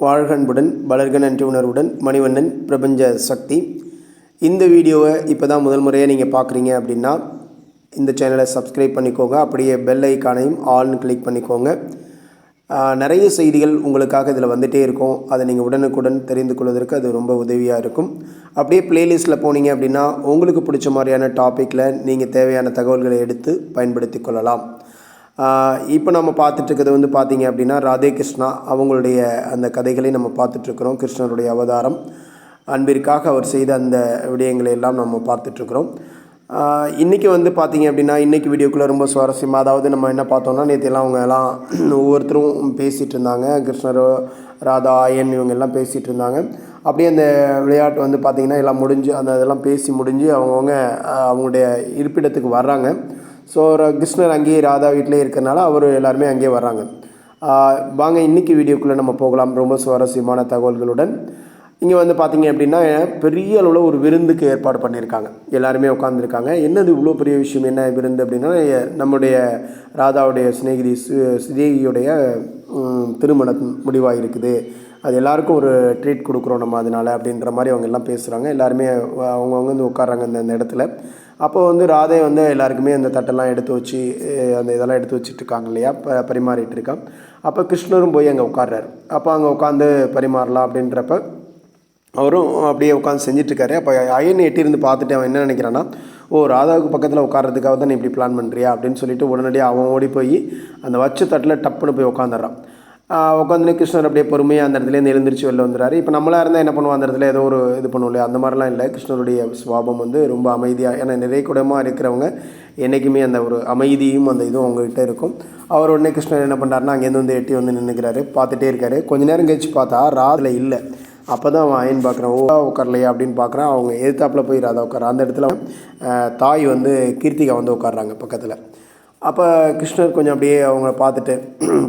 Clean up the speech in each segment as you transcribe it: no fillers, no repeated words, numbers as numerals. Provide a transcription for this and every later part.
வாழ்கன்புடன் வளர்க நன்றி உணர்வுடன் மணிவண்ணன் பிரபஞ்ச சக்தி. இந்த வீடியோவை இப்போ தான் முதல் முறையாக நீங்கள் பார்க்குறீங்க அப்படின்னா இந்த சேனலை சப்ஸ்கிரைப் பண்ணிக்கோங்க. அப்படியே பெல் ஐக்கானையும் ஆல்னு கிளிக் பண்ணிக்கோங்க. நிறைய செய்திகள் உங்களுக்காக இதில் வந்துகிட்டே இருக்கும். அதை நீங்கள் உடனுக்குடன் தெரிந்து கொள்வதற்கு அது ரொம்ப உதவியாக இருக்கும். அப்படியே ப்ளேலிஸ்ட்டில் போனீங்க அப்படின்னா உங்களுக்கு பிடிச்ச மாதிரியான டாப்பிக்கில் நீங்கள் தேவையான தகவல்களை எடுத்து பயன்படுத்தி கொள்ளலாம். இப்போ நம்ம பார்த்துட்ருக்கிறது வந்து பார்த்திங்க அப்படின்னா ராதே கிருஷ்ணா அவங்களுடைய அந்த கதைகளை நம்ம பார்த்துட்ருக்குறோம். கிருஷ்ணருடைய அவதாரம், அன்பிற்காக அவர் செய்த அந்த விடயங்களை எல்லாம் நம்ம பார்த்துட்ருக்குறோம். இன்றைக்கி வந்து பார்த்திங்க அப்படின்னா இன்றைக்கி வீடியோக்குள்ளே ரொம்ப சுவாரஸ்யமாக, அதாவது நம்ம என்ன பார்த்தோம்னா நேற்றுலாம் அவங்க எல்லாம் ஒவ்வொருத்தரும் பேசிகிட்டு இருந்தாங்க. கிருஷ்ணர், ராதா, ஆயன் இவங்க எல்லாம் பேசிகிட்டு இருந்தாங்க. அப்படியே அந்த விளையாட்டு வந்து பார்த்திங்கன்னா எல்லாம் முடிஞ்சு அந்த இதெல்லாம் பேசி முடிஞ்சு அவங்கவுங்க அவங்களுடைய இருப்பிடத்துக்கு வர்றாங்க. ஸோ கிருஷ்ணர் அங்கேயே ராதா வீட்டிலே இருக்கிறனால அவர் எல்லாருமே அங்கேயே வர்றாங்க. வாங்க இன்றைக்கி வீடியோக்குள்ளே நம்ம போகலாம் ரொம்ப சுவாரஸ்யமான தகவல்களுடன். இங்கே வந்து பார்த்திங்க அப்படின்னா பெரிய அளவில் ஒரு விருந்துக்கு ஏற்பாடு பண்ணியிருக்காங்க. எல்லாருமே உட்காந்துருக்காங்க. என்னது இவ்வளோ பெரிய விஷயம், என்ன விருந்து அப்படின்னா, நம்முடைய ராதாவுடைய சிநேகியுடைய திருமணம் முடிவாக இருக்குது, அது எல்லாருக்கும் ஒரு ட்ரீட் கொடுக்குறோம் நம்ம அதனால் அப்படின்ற மாதிரி அவங்க எல்லாம் பேசுகிறாங்க. எல்லாருமே அவங்கவுங்க வந்து உட்காராங்க அந்த இடத்துல. அப்போ வந்து ராதே வந்து எல்லாருக்குமே அந்த தட்டெல்லாம் எடுத்து வச்சு அந்த இதெல்லாம் எடுத்து வச்சுட்ருக்காங்க இல்லையா, பரிமாறிட்டு இருக்கான். அப்போ கிருஷ்ணரும் போய் அங்கே உட்கார்றாரு. அப்போ அங்கே உட்காந்து பரிமாறலாம் அப்படின்றப்ப அவரும் அப்படியே உட்காந்து செஞ்சிட்ருக்காரு. அப்போ அயன் எட்டிருந்து பார்த்துட்டு அவன் என்ன நினைக்கிறான்னா, ராதாவுக்கு பக்கத்தில் உட்காரதுக்காக தான் நீ இப்படி பிளான் பண்ணுறியா அப்படின்னு சொல்லிட்டு உடனடியாக அவன் ஓடி போய் அந்த வச்ச தட்டில் டப்புன்னு போய் உட்காந்துடுறான். உட்காந்துன்னு கிருஷ்ணர் அப்படியே பொறுமையாக அந்த இடத்துலேருந்து எழுந்திரிச்சு வெளில வந்துடுறாரு. இப்போ நம்மளாக இருந்தால் என்ன பண்ணுவோம், அந்த இடத்துல ஏதோ ஒரு இது பண்ணுவோம் இல்லையா, அந்த மாதிரிலாம் இல்லை. கிருஷ்ணருடைய சுவாபம் வந்து ரொம்ப அமைதியாக, ஏன்னா நிறைய குடமாக இருக்கிறவங்க என்றைக்குமே அந்த ஒரு அமைதியும் அந்த இதுவும் அவங்ககிட்ட இருக்கும். அவர் உடனே கிருஷ்ணர் என்ன பண்ணுறாருன்னா அங்கேருந்து வந்து எட்டி வந்து நின்றுக்கிறாரு, பார்த்துட்டே இருக்காரு. கொஞ்சம் நேரம் கழிச்சு பார்த்தா ராதில் இல்லை. அப்போ தான் அவன் அயன் பார்க்குறான், உட்காரலையா அப்படின்னு பார்க்குறான். அவங்க எதிர்த்தாப்பில் போய் ராதா உட்கார, அந்த இடத்துல தாய் வந்து கீர்த்திகா வந்து உட்காடுறாங்க பக்கத்தில். அப்போ கிருஷ்ணர் கொஞ்சம் அப்படியே அவங்கள பார்த்துட்டு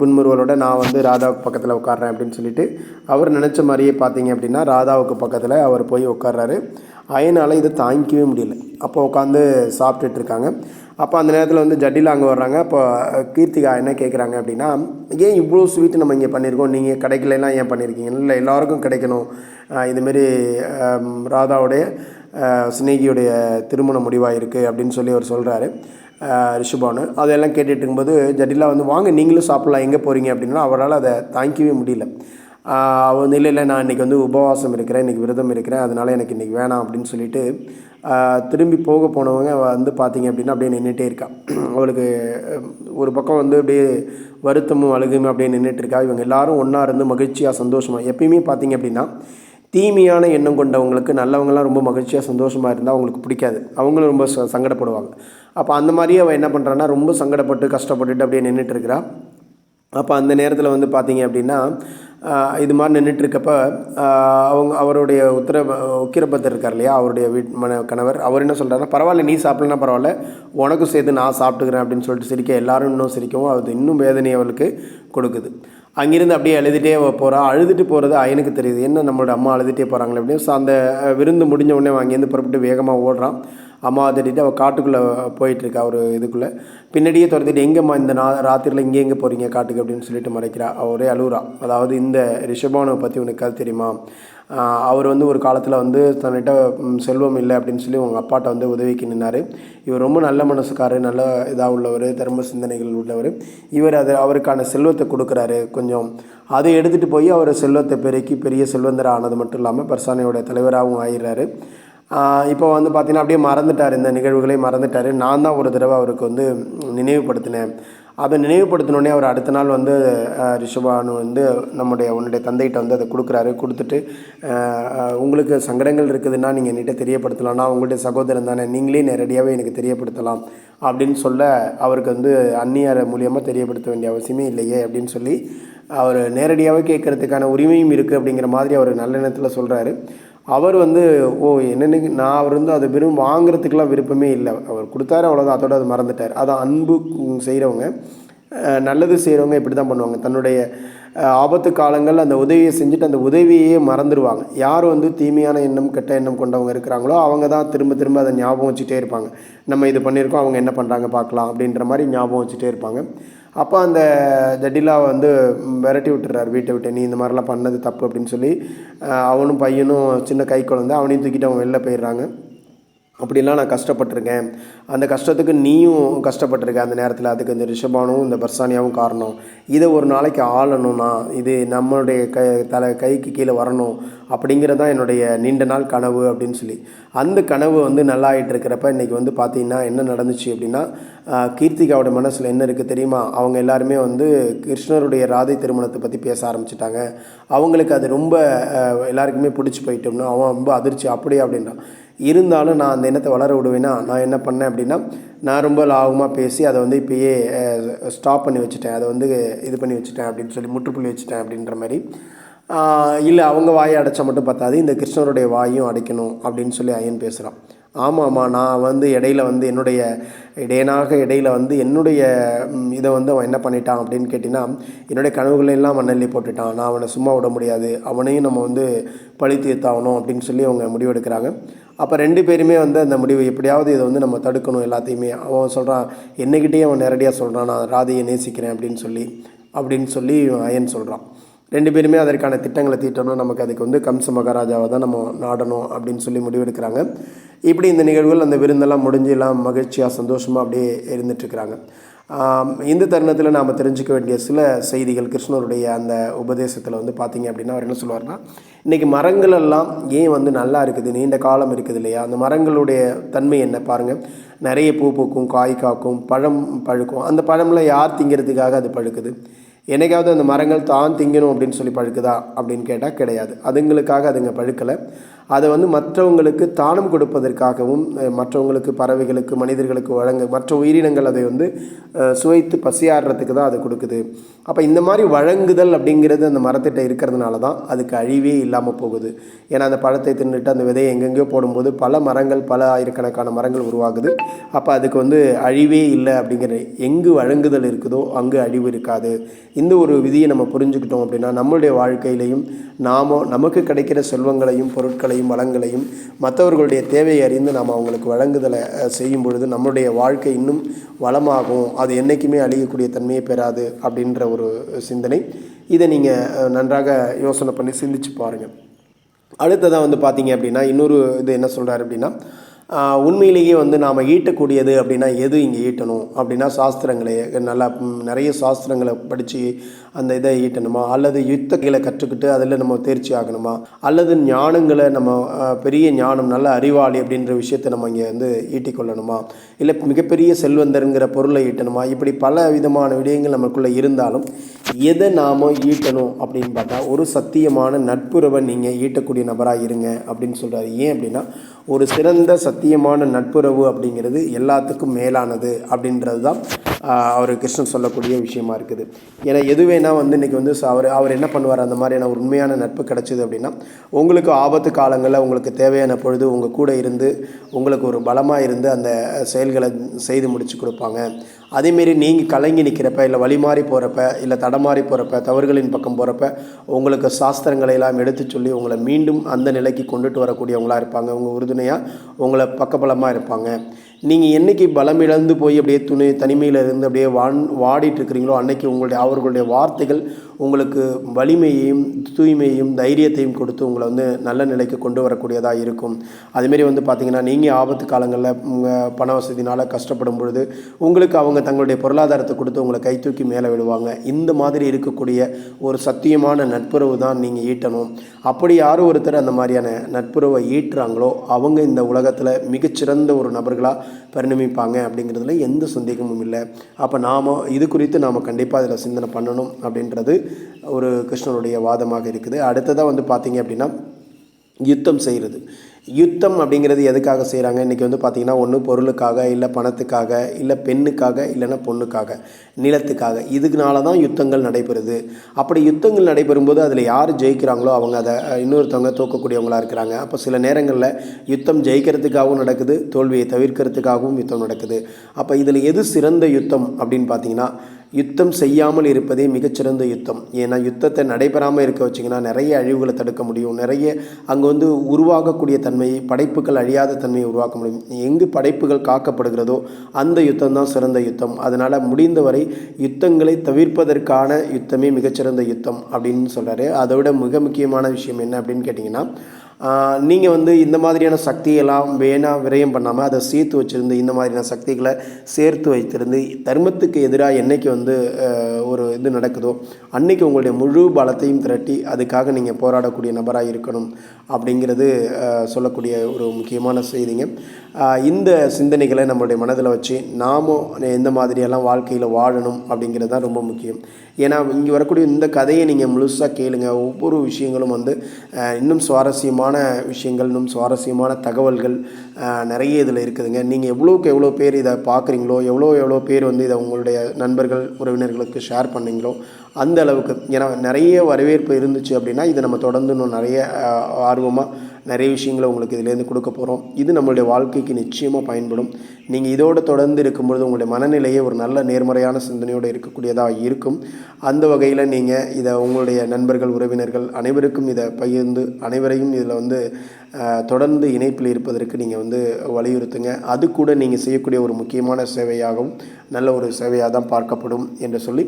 புன்முறுவலோட நான் வந்து ராதாவுக்கு பக்கத்தில் உட்கார்றேன் அப்படின்னு சொல்லிட்டு அவர் நினச்ச மாதிரியே பார்த்தீங்க அப்படின்னா ராதாவுக்கு பக்கத்தில் அவர் போய் உட்கார்றாரு. அயனால் இதை தாங்கிக்கவே முடியல. அப்போ உட்காந்து சாப்பிட்டுட்ருக்காங்க. அப்போ அந்த நேரத்தில் வந்து ஜட்டில் அங்கே வர்றாங்க. அப்போ கீர்த்திகா என்ன கேட்குறாங்க அப்படின்னா, ஏன் இவ்வளோ ஸ்வீட்டு நம்ம இங்கே பண்ணியிருக்கோம், நீங்கள் கிடைக்கலலாம் ஏன் பண்ணியிருக்கீங்க, இல்லை எல்லாருக்கும் கிடைக்கணும், இதுமாரி ராதாவுடைய சிநேகியுடைய திருமணம் முடிவாக இருக்குது அப்படின்னு சொல்லி அவர் சொல்கிறாரு ரிஷபானு. அதெல்லாம் கேட்டுட்டு இருக்கும்போது ஜட்டிலா வந்து வாங்க நீங்களும் சாப்பிட்லாம், எங்கே போகிறீங்க அப்படின்னா அவரால் அதை தாங்கிக்கவே முடியல. அவர் வந்து இல்லை நான் இன்றைக்கி வந்து உபவாசம் இருக்கிறேன், இன்றைக்கி விரதம் இருக்கிறேன், அதனால் எனக்கு இன்றைக்கி வேணாம் அப்படின்னு சொல்லிட்டு திரும்பி போனவங்க வந்து பார்த்திங்க அப்படின்னா அப்படியே நின்றுட்டே இருக்கான். அவளுக்கு ஒரு பக்கம் வந்து அப்படியே வருத்தமும் அழுகுமே அப்படியே நின்றுட்டு இருக்கா. இவங்க எல்லோரும் ஒன்றா இருந்து மகிழ்ச்சியாக சந்தோஷமாக, எப்பயுமே பார்த்திங்க அப்படின்னா தீமையான எண்ணம் கொண்டவங்களுக்கு நல்லவங்களாம் ரொம்ப மகிழ்ச்சியாக சந்தோஷமாக இருந்தால் அவங்களுக்கு பிடிக்காது, அவங்களும் ரொம்ப சங்கடப்படுவாங்க. அப்போ அந்த மாதிரியே அவள் என்ன பண்ணுறான்னா ரொம்ப சங்கடப்பட்டு கஷ்டப்பட்டுட்டு அப்படியே நின்றுட்டுருக்கிறா. அப்போ அந்த நேரத்தில் வந்து பார்த்திங்க அப்படின்னா இது மாதிரி நின்றுட்டுருக்கப்ப அவருடைய உக்கிரபத்தர் இருக்கார் இல்லையா, அவருடைய கணவர், அவர் என்ன சொல்கிறாருன்னா, பரவாயில்ல நீ சாப்பிட்லன்னா பரவாயில்ல, உனக்கும் சேர்த்து நான் சாப்பிட்டுக்கிறேன் அப்படின்னு சொல்லிட்டு சிரிக்க, எல்லோரும் இன்னும் சிரிக்கவும் அது இன்னும் வேதனையை அவளுக்கு கொடுக்குது. அங்கேருந்து அப்படியே அழுதுகிட்டே போகிறா. அழுதுட்டு போகிறது அயனுக்கு தெரியுது, என்ன நம்மளோட அம்மா அழுதுகிட்டே போகிறாங்களே அப்படின்னு. ஸோ அந்த விருந்து முடிஞ்ச உடனே அங்கேருந்து புறப்பட்டு வேகமாக ஓடுறான். அம்மாவை தட்டிட்டு அவள் காட்டுக்குள்ளே போயிட்டுருக்கா. ஒரு இதுக்குள்ளே பின்னாடியே துரத்திட்டு, எங்கேம்மா இந்த ராத்திரியில் இங்கே எங்கே போகிறீங்க காட்டுக்கு அப்படின்னு சொல்லிட்டு மறைக்கிறா. அவரே அழுகுறா. அதாவது இந்த ரிஷபானை பற்றி உனக்கு அது தெரியுமா, அவர் வந்து ஒரு காலத்தில் வந்து தன்னிட்ட செல்வம் இல்லை அப்படின்னு சொல்லி உங்கள் அப்பாட்ட வந்து உதவிக்கு நின்னார். இவர் ரொம்ப நல்ல மனசுக்காரர், நல்ல இதாக உள்ளவர், தர்ம சிந்தனைகள் உள்ளவர். இவர் அவருக்கான செல்வத்தை கொடுக்குறாரு. கொஞ்சம் அதை எடுத்துகிட்டு போய் அவர் செல்வத்தை பெருக்கி பெரிய செல்வந்தராக ஆனது மட்டும் இல்லாமல் பர்சானையோட தலைவராகவும் ஆயிடுறாரு. இப்போ வந்து பார்த்திங்கன்னா அப்படியே மறந்துட்டார், இந்த நிகழ்வுகளே மறந்துட்டார். நான் தான் ஒரு தடவை அவருக்கு வந்து நினைவுபடுத்தினேன். அதை நினைவுபடுத்தினோடனே அவர் அடுத்த நாள் வந்து ரிஷபானு வந்து உன்னுடைய தந்தைகிட்ட வந்து அதை கொடுத்துட்டு உங்களுக்கு சங்கடங்கள் இருக்குதுன்னா நீங்கள் என்கிட்ட தெரியப்படுத்தலாம்னா, உங்களுடைய சகோதரன் தானே, நீங்களே நேரடியாகவே எனக்கு தெரியப்படுத்தலாம் அப்படின்னு சொல்ல, அவருக்கு வந்து அந்நியார் மூலியமாக தெரியப்படுத்த வேண்டிய அவசியமே இல்லையே அப்படின்னு சொல்லி அவர் நேரடியாகவே கேட்குறதுக்கான உரிமையும் இருக்குது அப்படிங்கிற மாதிரி அவர் நல்லெண்ணத்தில் சொல்கிறாரு. அவர் வந்து என்னென்னு நான் அவர் வந்து அதை வாங்குறதுக்கெலாம் விருப்பமே இல்லை, அவர் கொடுத்தாரு அவ்வளோதான், அதோடு அது மறந்துட்டார். அதான் அன்பு செய்கிறவங்க, நல்லது செய்கிறவங்க இப்படி தான் பண்ணுவாங்க. தன்னுடைய ஆபத்து காலங்கள் அந்த உதவியை செஞ்சுட்டு அந்த உதவியே மறந்துடுவாங்க. யார் வந்து தீமையான எண்ணம் கெட்ட எண்ணம் கொண்டவங்க இருக்கிறாங்களோ அவங்க தான் திரும்ப திரும்ப அதை ஞாபகம் வச்சுட்டே இருப்பாங்க. நம்ம இது பண்ணியிருக்கோம், அவங்க என்ன பண்ணுறாங்க பார்க்கலாம் அப்படின்ற மாதிரி ஞாபகம் வச்சுட்டே இருப்பாங்க. அப்போ அந்த ஜட்டிலாவை வந்து விரட்டி விட்டுறாரு வீட்டை விட்டு. நீ இந்த மாதிரிலாம் பண்ணது தப்பு அப்படின்னு சொல்லி அவனும் பையனும் சின்ன கை குழந்தை அவனையும் தூக்கிட்டு அவங்க வெளில போயிடுறாங்க. அப்படிலாம் நான் கஷ்டப்பட்டிருக்கேன், அந்த கஷ்டத்துக்கு நீயும் கஷ்டப்பட்டிருக்க அந்த நேரத்தில், அதுக்கு இந்த ரிஷபானும் இந்த பர்சானியாவும் காரணம். இதை ஒரு நாளைக்கு ஆளணும்னா இது நம்மளுடைய கைக்கு கீழே வரணும் அப்படிங்கிறது தான் என்னுடைய நீண்ட நாள் கனவு அப்படின்னு சொல்லி அந்த கனவு வந்து நல்லா ஆகிட்டு இருக்கிறப்ப இன்றைக்கி வந்து பார்த்திங்கன்னா என்ன நடந்துச்சு அப்படின்னா, கீர்த்திகாவோட மனசில் என்ன இருக்குது தெரியுமா? அவங்க எல்லாருமே வந்து கிருஷ்ணருடைய ராதை திருமணத்தை பற்றி பேச ஆரம்பிச்சிட்டாங்க. அவங்களுக்கு அது ரொம்ப எல்லாருக்குமே பிடிச்சி போயிட்டோம்னா அவன் ரொம்ப அதிர்ச்சி அப்படியே அப்படின்றான். இருந்தாலும் நான் அந்த எண்ணத்தை வளர விடுவேன்னா நான் என்ன பண்ணேன் அப்படின்னா, நான் ரொம்ப லாபமாக பேசி அதை வந்து இப்போயே ஸ்டாப் பண்ணி வச்சுட்டேன், அதை வந்து இது பண்ணி வச்சுட்டேன் அப்படின்னு சொல்லி முற்றுப்புள்ளி வச்சுட்டேன் அப்படின்ற மாதிரி. இல்லை அவங்க வாயை அடைச்சா மட்டும் பார்த்தாது, இந்த கிருஷ்ணருடைய வாயும் அடைக்கணும் அப்படின்னு சொல்லி ஐயன் பேசுகிறான். ஆமாம்மா, நான் வந்து இடையில வந்து இடையில வந்து என்னுடைய இதை வந்து அவன் என்ன பண்ணிட்டான் அப்படின்னு கேட்டிங்கன்னா, என்னுடைய கனவுகளெல்லாம் மண்ணள்ளி போட்டுட்டான், நான் அவனை சும்மா விட முடியாது, அவனையும் நம்ம வந்து பழி தீர்த்தாகணும் அப்படின்னு சொல்லி அவங்க முடிவெடுக்கிறாங்க. அப்போ 2 பேருமே வந்து அந்த முடிவு எப்படியாவது இதை வந்து நம்ம தடுக்கணும் எல்லாத்தையுமே. அவன் சொல்கிறான், என்னைக்கிட்டே அவன் நேரடியாக சொல்கிறான் நான் ராதையை நேசிக்கிறேன் அப்படின்னு சொல்லி ஐயன் சொல்கிறான். 2 பேருமே அதற்கான திட்டங்களை தீட்டணும், நமக்கு அதுக்கு வந்து கம்ச மகாராஜாவை தான் நம்ம நாடணும் அப்படின்னு சொல்லி முடிவெடுக்கிறாங்க. இப்படி இந்த நிகழ்வுகள் அந்த விருந்தெல்லாம் முடிஞ்சு எல்லாம் மகிழ்ச்சியாக சந்தோஷமாக அப்படியே இருந்துகிட்ருக்குறாங்க. இந்த தருணத்தில் நாம் தெரிஞ்சுக்க வேண்டிய சில செய்திகள் கிருஷ்ணருடைய அந்த உபதேசத்தில் வந்து பார்த்திங்க அப்படின்னா அவர் என்ன சொல்லுவார்னா, இன்றைக்கி மரங்களெல்லாம் ஏன் வந்து நல்லா இருக்குது, நீண்ட காலம் இருக்குது இல்லையா, அந்த மரங்களுடைய தன்மை என்ன பாருங்கள், நிறைய பூ பூக்கும், காய் காக்கும், பழம் பழுக்கும். அந்த பழம்லாம் யார் திங்கிறதுக்காக அது பழுக்குது? என்னைக்காவது அந்த மரங்கள் தான் திங்கணும் அப்படின்னு சொல்லி பழுக்குதா அப்படின்னு கேட்டால் கிடையாது. அதுங்களுக்காக அதுங்க பழுக்கலை. அதை வந்து மற்றவங்களுக்கு தானம் கொடுப்பதற்காகவும், மற்றவங்களுக்கு, பறவைகளுக்கு, மனிதர்களுக்கு மற்ற உயிரினங்கள் அதை வந்து சுவைத்து பசியாடுறதுக்கு தான் அது கொடுக்குது. அப்போ இந்த மாதிரி வழங்குதல் அப்படிங்கிறது அந்த மரத்திட்ட இருக்கிறதுனால தான் அதுக்கு அழிவே இல்லாமல் போகுது. ஏன்னா அந்த பழத்தை தின்னுட்டு அந்த விதையை எங்கெங்கேயோ போடும்போது பல மரங்கள், பல ஆயிரக்கணக்கான மரங்கள் உருவாகுது. அப்போ அதுக்கு வந்து அழிவே இல்லை அப்படிங்கிற, எங்கு வழங்குதல் இருக்குதோ அங்கு அழிவு இருக்காது. இந்த ஒரு விதியை நம்ம புரிஞ்சுக்கிட்டோம் அப்படின்னா நம்மளுடைய வாழ்க்கையிலையும் நமக்கு கிடைக்கிற செல்வங்களையும் பொருட்களையும் வளங்களையும் மற்றவர்களுடைய தேவையை அறிந்து நாம் அவங்களுக்கு வழங்குதலை செய்யும் பொழுது நம்மளுடைய வாழ்க்கை இன்னும் வளமாகும், அது என்றைக்குமே அழியக்கூடிய தன்மையை பெறாது அப்படின்ற ஒரு சிந்தனை. இதை நீங்கள் நன்றாக யோசனை பண்ணி சிந்திச்சு பாருங்கள். அடுத்ததாக வந்து பார்த்தீங்க அப்படின்னா இன்னொரு இது என்ன சொல்கிறாரு அப்படின்னா, உண்மையிலேயே வந்து நாம் ஈட்டக்கூடியது அப்படின்னா எது இங்கே ஈட்டணும் அப்படின்னா, சாஸ்திரங்களே நல்லா நிறைய சாஸ்திரங்களை படித்து அந்த இதை ஈட்டணுமா, அல்லது யுத்தங்களை கற்றுக்கிட்டு அதில் நம்ம தேர்ச்சி ஆகணுமா, அல்லது ஞானங்களை நம்ம பெரிய ஞானம் நல்ல அறிவாளி அப்படின்ற விஷயத்தை நம்ம இங்கே வந்து ஈட்டிக்கொள்ளணுமா, இல்லை மிகப்பெரிய செல்வந்தருங்கிற பொருளை ஈட்டணுமா, இப்படி பல விதமான விடயங்கள் நமக்குள்ளே இருந்தாலும் எதை நாம் ஈட்டணும் அப்படின்னு பார்த்தா ஒரு சத்தியமான நட்புறவை நீங்கள் ஈட்டக்கூடிய நபராக இருங்க அப்படின்னு சொல்கிறாரு. ஏன் அப்படின்னா ஒரு சிறந்த சத்தியமான நட்புறவு அப்படிங்கிறது எல்லாத்துக்கும் மேலானது அப்படின்றது தான் அவர் கிருஷ்ணன் சொல்லக்கூடிய விஷயமா இருக்குது. ஏன்னா எது வேணால் வந்து இன்றைக்கி வந்து அவர் என்ன பண்ணுவார், அந்த மாதிரியான ஒரு உண்மையான நட்பு கிடச்சிது அப்படின்னா உங்களுக்கு ஆபத்து காலங்களில் உங்களுக்கு தேவையான பொழுது உங்கள் கூட இருந்து உங்களுக்கு ஒரு பலமாக இருந்து அந்த செயல்களை செய்து முடித்து கொடுப்பாங்க. அதேமாரி நீங்கள் கலங்கி நிற்கிறப்ப, இல்லை வழிமாறி போகிறப்ப, இல்லை தடமாறி போகிறப்ப, தவறுகளின் பக்கம் போகிறப்ப உங்களுக்கு சாஸ்திரங்களை எல்லாம் எடுத்து சொல்லி உங்களை மீண்டும் அந்த நிலைக்கு கொண்டுட்டு வரக்கூடியவங்களாக இருப்பாங்க. உங்கள் உறுதுணையாக உங்களை பக்கபலமாக இருப்பாங்க. நீங்கள் என்றைக்கு பலம் இழந்து போய் அப்படியே தனிமையில் இருந்து அப்படியே வாடிட்டு இருக்கிறீங்களோ அன்றைக்கி அவர்களுடைய வார்த்தைகள் உங்களுக்கு வலிமையையும் தூய்மையையும் தைரியத்தையும் கொடுத்து உங்களை வந்து நல்ல நிலைக்கு கொண்டு வரக்கூடியதாக இருக்கும். அதுமாரி வந்து பார்த்திங்கன்னா நீங்கள் ஆபத்து காலங்களில் உங்கள் பண வசதினால் கஷ்டப்படும் பொழுது உங்களுக்கு அவங்க தங்களுடைய பொருளாதாரத்தை கொடுத்து உங்களை கை தூக்கி மேலே விடுவாங்க. இந்த மாதிரி இருக்கக்கூடிய ஒரு சத்தியமான நட்புறவு தான் நீங்கள் ஈட்டணும். அப்படி யாரும் ஒருத்தர் அந்த மாதிரியான நட்புறவை ஈட்டுறாங்களோ அவங்க இந்த உலகத்தில் மிகச்சிறந்த ஒரு நபர்களாக பரிணமிப்பாங்க அப்படிங்கிறதுல எந்த சந்தேகமும் இல்லை. அப்போ இது குறித்து நாம் கண்டிப்பாக அதில் சிந்தனை பண்ணணும் அப்படின்றது ஒரு கிருஷ்ணனுடைய வாதமாக இருக்குது. அடுத்ததாக வந்து பார்த்திங்க அப்படின்னா யுத்தம் செய்கிறது. யுத்தம் அப்படிங்கிறது எதுக்காக செய்கிறாங்க? இன்றைக்கி வந்து பார்த்திங்கன்னா ஒன்று பொருளுக்காக, இல்லை பணத்துக்காக, இல்லை பெண்ணுக்காக, இல்லைன்னா பொண்ணுக்காக, நிலத்துக்காக, இதுக்குனால தான் யுத்தங்கள் நடைபெறுது. அப்படி யுத்தங்கள் நடைபெறும்போது அதில் யார் ஜெயிக்கிறாங்களோ அவங்க அதை இன்னொருத்தவங்க தோக்கக்கூடியவங்களாக இருக்கிறாங்க. அப்போ சில நேரங்களில் யுத்தம் ஜெயிக்கிறதுக்காகவும் நடக்குது, தோல்வியை தவிர்க்கிறதுக்காகவும் யுத்தம் நடக்குது. அப்போ இதில் எது சிறந்த யுத்தம் அப்படின்னு பார்த்தீங்கன்னா யுத்தம் செய்யாமல் இருப்பதே மிகச்சிறந்த யுத்தம். ஏன்னா யுத்தத்தை நடைபெறாமல் இருக்க வச்சிங்கன்னா நிறைய அழிவுகளை தடுக்க முடியும். நிறைய அங்கே வந்து உருவாகக்கூடிய தன்மையை, படைப்புகள் அழியாத தன்மையை உருவாக்க முடியும். எங்கு படைப்புகள் காக்கப்படுகிறதோ அந்த யுத்தம் தான் சிறந்த யுத்தம். அதனால் முடிந்தவரை யுத்தங்களை தவிர்ப்பதற்கான யுத்தமே மிகச்சிறந்த யுத்தம் அப்படின்னு சொல்கிறாரு. அதை விட மிக முக்கியமான விஷயம் என்ன அப்படின்னு கேட்டிங்கன்னா, நீங்கள் வந்து இந்த மாதிரியான சக்தியெல்லாம் விரயம் பண்ணாமல் அதை சேர்த்து வச்சுருந்து, இந்த மாதிரியான சக்திகளை சேர்த்து வைத்திருந்து தர்மத்துக்கு எதிராக என்றைக்கு வந்து ஒரு இது நடக்குதோ அன்றைக்கி உங்களுடைய முழு பலத்தையும் திரட்டி அதுக்காக நீங்கள் போராடக்கூடிய நபராக இருக்கணும் அப்படிங்கிறது சொல்லக்கூடிய ஒரு முக்கியமான செய்திங்க. இந்த சிந்தனைகளை நம்மளுடைய மனதில் வச்சு நாமும் எந்த மாதிரியெல்லாம் வாழ்க்கையில் வாழணும் அப்படிங்கிறது தான் ரொம்ப முக்கியம். ஏன்னா இங்கே வரக்கூடிய இந்த கதையை நீங்கள் முழுசாக கேளுங்க. ஒவ்வொரு விஷயங்களும் வந்து இன்னும் சுவாரஸ்யமான விஷயங்கள், இன்னும் சுவாரஸ்யமான தகவல்கள் நிறைய இதில் இருக்குதுங்க. நீங்கள் எவ்வளோக்கு எவ்வளோ பேர் இதை பார்க்குறீங்களோ, எவ்வளோ பேர் வந்து இதை உங்களுடைய நண்பர்கள் உறவினர்களுக்கு ஷேர் பண்ணீங்களோ அந்த அளவுக்கு, ஏன்னா நிறைய வரவேற்பு இருந்துச்சு அப்படின்னா இதை நம்ம தொடர்ந்து இன்னும் நிறைய ஆர்வமாக நிறைய விஷயங்களை உங்களுக்கு இதிலேருந்து கொடுக்க போகிறோம். இது நம்மளுடைய வாழ்க்கைக்கு நிச்சயமாக பயன்படும். நீங்கள் இதோடு தொடர்ந்து இருக்கும்பொழுது உங்களுடைய மனநிலையே ஒரு நல்ல நேர்மறையான சிந்தனையோடு இருக்கக்கூடியதாக இருக்கும். அந்த வகையில் நீங்கள் இதை உங்களுடைய நண்பர்கள், உறவினர்கள் அனைவருக்கும் இதை பகிர்ந்து அனைவரையும் இதில் வந்து தொடர்ந்து இணைப்பில் இருப்பதற்கு நீங்கள் வந்து வலியுறுத்துங்க. அது கூட நீங்கள் செய்யக்கூடிய ஒரு முக்கியமான சேவையாகவும் நல்ல ஒரு சேவையாக தான் பார்க்கப்படும் என்று சொல்லி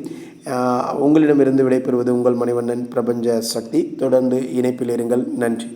உங்களிடமிருந்து விடைபெறுவது உங்கள் மணிவண்ணன் பிரபஞ்ச சக்தி. தொடர்ந்து இணைப்பில் இருங்கள். நன்றி.